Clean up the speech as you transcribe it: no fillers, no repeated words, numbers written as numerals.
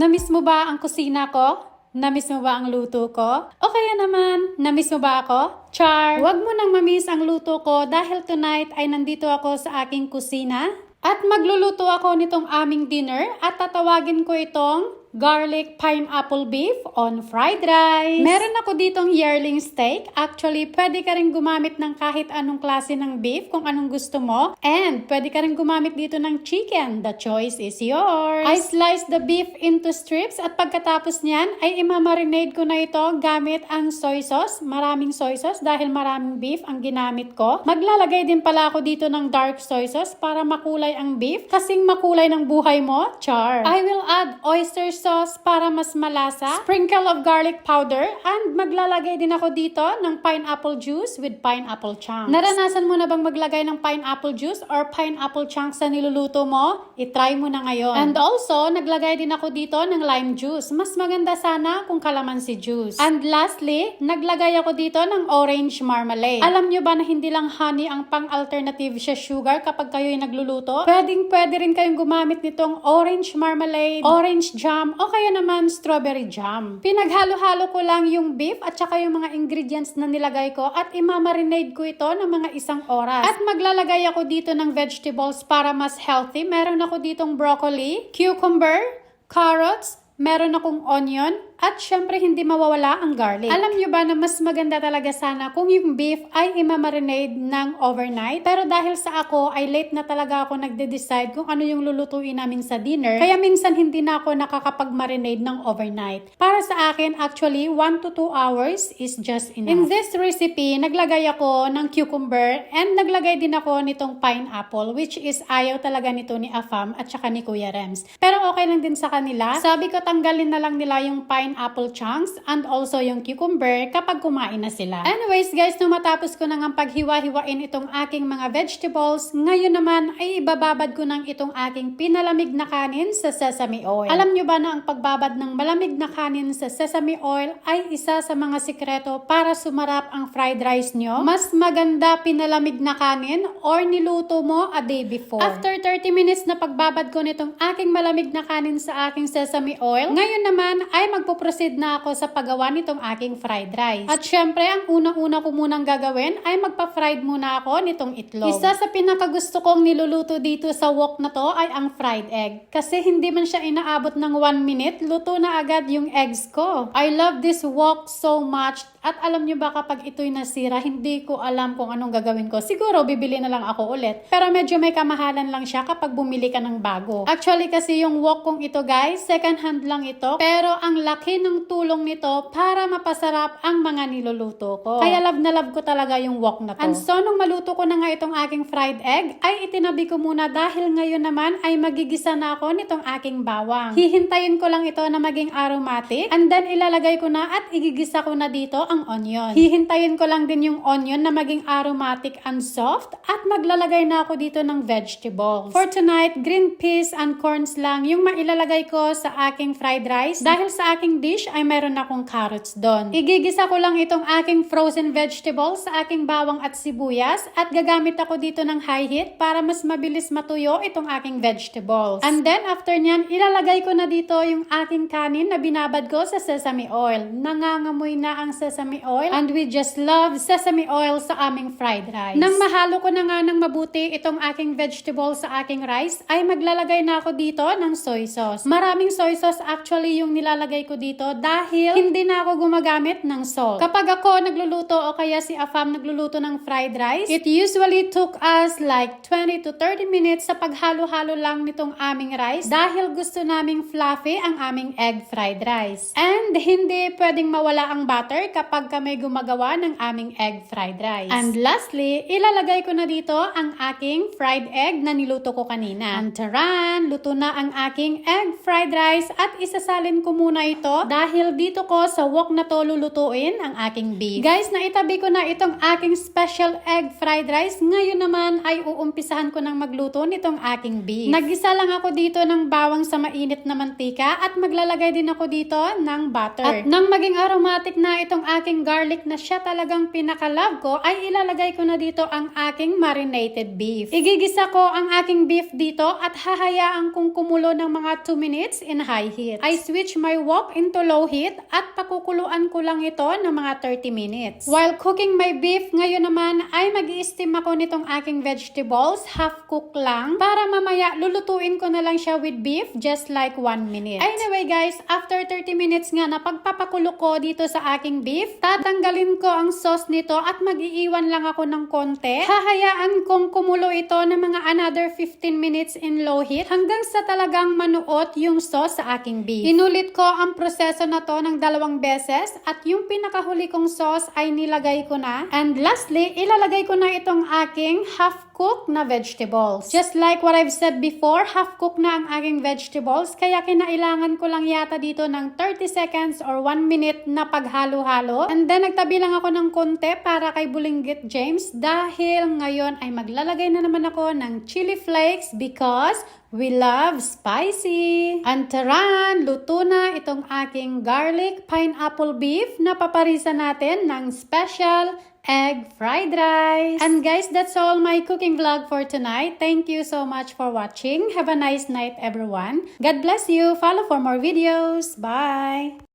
Namiss mo ba ang kusina ko? Namiss mo ba ang luto ko? O kaya naman, namiss mo ba ako? Char! Huwag mo nang mamiss ang luto ko dahil tonight ay nandito ako sa aking kusina. At magluluto ako nitong aming dinner at tatawagin ko itong garlic pineapple beef on fried rice. Meron ako ditong yearling steak. Actually, pwede ka rin gumamit ng kahit anong klase ng beef kung anong gusto mo. And pwede ka rin gumamit dito ng chicken. The choice is yours. I slice the beef into strips at pagkatapos niyan ay imamarinate ko na ito gamit ang soy sauce. Maraming soy sauce dahil maraming beef ang ginamit ko. Maglalagay din pala ako dito ng dark soy sauce para makulay ang beef. Kasing makulay ng buhay mo, char. I will add oyster sauce para mas malasa, sprinkle of garlic powder, and maglalagay din ako dito ng pineapple juice with pineapple chunks. Naranasan mo na bang maglagay ng pineapple juice or pineapple chunks sa niluluto mo? I-try mo na ngayon. And also, naglagay din ako dito ng lime juice. Mas maganda sana kung calamansi juice. And lastly, naglagay ako dito ng orange marmalade. Alam nyo ba na hindi lang honey ang pang-alternative sa sugar kapag kayo'y nagluluto? Pwede rin kayong gumamit nitong orange marmalade, orange jam, o kaya naman strawberry jam. Pinaghalo-halo ko lang yung beef at saka yung mga ingredients na nilagay ko at imamarinade ko ito ng mga 1 oras. At maglalagay ako dito ng vegetables para mas healthy. Meron ako ditong broccoli, cucumber, carrots, meron akong onion, at syempre hindi mawawala ang garlic. Alam nyo ba na mas maganda talaga sana kung yung beef ay imamarinade ng overnight? Pero dahil sa ako ay late na talaga ako nagde-decide kung ano yung lulutuin namin sa dinner, kaya minsan hindi na ako nakakapag-marinade ng overnight. Para sa akin, actually, 1 to 2 hours is just enough. In this recipe, naglagay ako ng cucumber and naglagay din ako nitong pineapple, which is ayaw talaga nito ni Afam at saka ni Kuya Rems. Pero okay lang din sa kanila. Sabi ko tanggalin na lang nila yung pineapple chunks and also yung cucumber kapag kumain na sila. Anyways guys, nung matapos ko nang paghiwa-hiwain itong aking mga vegetables, ngayon naman ay ibababad ko ng itong aking pinalamig na kanin sa sesame oil. Alam nyo ba na ang pagbabad ng malamig na kanin sa sesame oil ay isa sa mga sikreto para sumarap ang fried rice nyo? Mas maganda pinalamig na kanin or niluto mo a day before. After 30 minutes na pagbabad ko nitong aking malamig na kanin sa aking sesame oil, ngayon naman ay magpo-proceed na ako sa paggawa nitong aking fried rice. At syempre, ang unang-una ko munang gagawin ay magpa-fried muna ako nitong itlog. Isa sa pinakagusto kong niluluto dito sa wok na to ay ang fried egg. Kasi hindi man siya inaabot ng 1 minute, luto na agad yung eggs ko. I love this wok so much. At alam nyo ba kapag ito'y nasira, hindi ko alam kung anong gagawin ko. Siguro, bibili na lang ako ulit. Pero medyo may kamahalan lang siya kapag bumili ka ng bago. Actually, kasi yung wok kong ito guys, second hand lang ito. Pero ang laki ng tulong nito para mapasarap ang mga niluluto ko. Kaya love na love ko talaga yung wok na to. And so, nung maluto ko na nga itong aking fried egg, ay itinabi ko muna dahil ngayon naman ay magigisa na ako nitong aking bawang. Hihintayin ko lang ito na maging aromatic. And then, ilalagay ko na at igigisa ko na dito ang onion. Hihintayin ko lang din yung onion na maging aromatic and soft at maglalagay na ako dito ng vegetables. For tonight, green peas and corns lang yung mailalagay ko sa aking fried rice dahil sa aking dish ay meron akong carrots doon. Igigisa ko lang itong aking frozen vegetables sa aking bawang at sibuyas at gagamit ako dito ng high heat para mas mabilis matuyo itong aking vegetables. And then after nyan, ilalagay ko na dito yung aking kanin na binabad ko sa sesame oil. Nangangamoy na ang sesame oil and we just love sesame oil sa aming fried rice. Nang mahalo ko na nga ng mabuti itong aking vegetables sa aking rice, ay maglalagay na ako dito ng soy sauce. Maraming soy sauce actually yung nilalagay ko dito dahil hindi na ako gumagamit ng salt. Kapag ako nagluluto o kaya si Afam nagluluto ng fried rice, it usually took us like 20 to 30 minutes sa paghalo-halo lang nitong aming rice dahil gusto naming fluffy ang aming egg fried rice. And hindi pwedeng mawala ang butter kapag kami gumagawa ng aming egg fried rice. And lastly, ilalagay ko na dito ang aking fried egg na niluto ko kanina. And taran, luto na ang aking egg fried rice at isasalin ko muna ito to dahil dito ko sa wok na to lulutuin ang aking beef. Guys, naitabi ko na itong aking special egg fried rice. Ngayon naman ay uumpisahan ko ng magluto nitong aking beef. Nagisa lang ako dito ng bawang sa mainit na mantika at maglalagay din ako dito ng butter. At nang maging aromatic na itong aking garlic na siya talagang pinaka-love ko, ay ilalagay ko na dito ang aking marinated beef. Igigisa ko ang aking beef dito at hahayaan kong kumulo ng mga 2 minutes in high heat. I switch my wok into low heat at pakukuluan ko lang ito ng mga 30 minutes. While cooking my beef, ngayon naman ay mag-i-steam ako nitong aking vegetables, half cook lang, para mamaya lulutuin ko na lang siya with beef just like 1 minute. Anyway guys, after 30 minutes nga na pagpapakulo ko dito sa aking beef, tatanggalin ko ang sauce nito at mag-iiwan lang ako ng konti. Hahayaan kong kumulo ito ng mga another 15 minutes in low heat hanggang sa talagang manuot yung sauce sa aking beef. Inulit ko ang proseso na to ng 2 beses at yung pinakahuli kong sauce ay nilagay ko na. And lastly, ilalagay ko na itong aking half-cooked na vegetables. Just like what I've said before, half-cooked na ang aking vegetables, kaya kinailangan ko lang yata dito ng 30 seconds or 1 minute na paghalo-halo. And then nagtabi lang ako ng konti para kay Bulinggit James dahil ngayon ay maglalagay na naman ako ng chili flakes because we love spicy. And taran, luto na itong aking garlic pineapple beef na paparisa natin ng special egg fried rice. And guys, that's all my cooking vlog for tonight. Thank you so much for watching. Have a nice night everyone. God bless you. Follow for more videos. Bye!